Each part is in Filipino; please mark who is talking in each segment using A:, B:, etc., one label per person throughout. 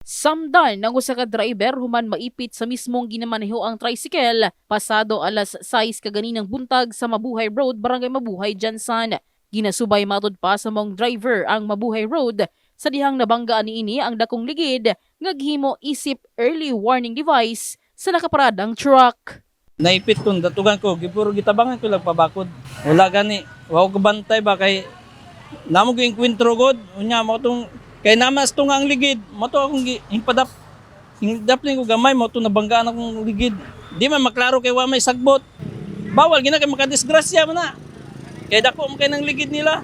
A: Samdan ng usa ka driver human maipit sa mismong ginamaneho ang tricycle pasado alas 6 kaganinang buntag sa Mabuhay Road, Barangay Mabuhay, Jansan. Ginasubay matud pa sa mong driver ang Mabuhay Road sa dihang nabanggaan niini ang dakong ligid nga gihimo isip early warning device sa nakaparadang truck.
B: Naipit kong datugan ko, gipuro gitabangan ko lang pabakod. Wala gani, wako ko bantay ba kay namo ko inkwentro god, unya mo tong kay namas tong ang ligid, mo to akong himpadap. Hingdap ko gamay mo to nabanggaan akong ligid. Di man maklaro kay wa may sagbot. Bawal gina kay makadisgrasya man na. Kay dako mo kay nang ligid nila.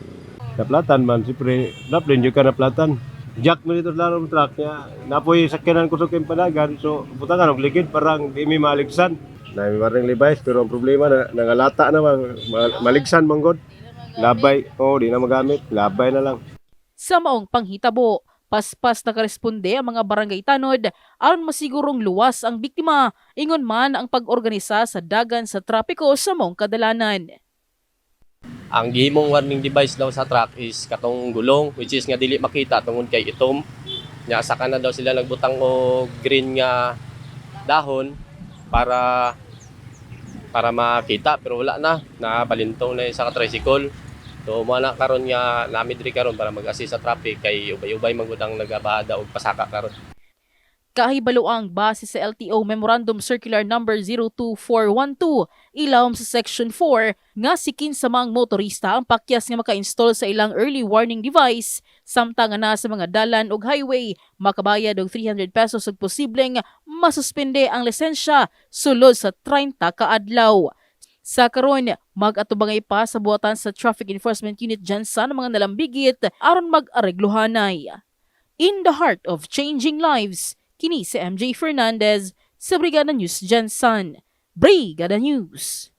C: Naplatan man, siyempre, naplin yung ka naplatan. Jack mo dito laro ng truck niya. Napoy sakyanan ko sa kempanagan, so butangan og ligid parang di mi maligsan. Na mi maring libais, pero ang problema na nangalata na maligsan manggod. Labay, di na magamit, labay na lang.
A: Sa maong panghitabo, paspas nakaresponde ang mga barangay tanod aron masigurong luwas ang biktima, ingon man ang pag-organisa sa dagan sa trapiko sa maong kadalanan.
D: Ang gihimong warning device daw sa truck is katong gulong, which is nga dili makita tungod kay itom. Nya saka na daw sila nagbutang og green nga dahon para makita, pero wala na, nabalintong na sa tricycle. So mo na karon nga namidri karon para mag-assist sa traffic kay ubay-ubay magudang nagabahada og pasaka karon.
A: Kahibaloang base sa LTO Memorandum Circular Number 02412 ilawom sa Section 4 nga sikin sa mga motorista ang pakyas nga maka-install sa ilang early warning device samtang na sa mga dalan ug highway makabayad og 300 pesos ug posibleng masuspende ang lisensya sulod sa 30 ka adlaw. Sa karon, mag-atubangay pa sa buhatan sa Traffic Enforcement Unit Jansan ang mga nalambigit aron mag-areglohanay. In the heart of changing lives, kini si MJ Fernandez sa Brigada News Jansan. Brigada News.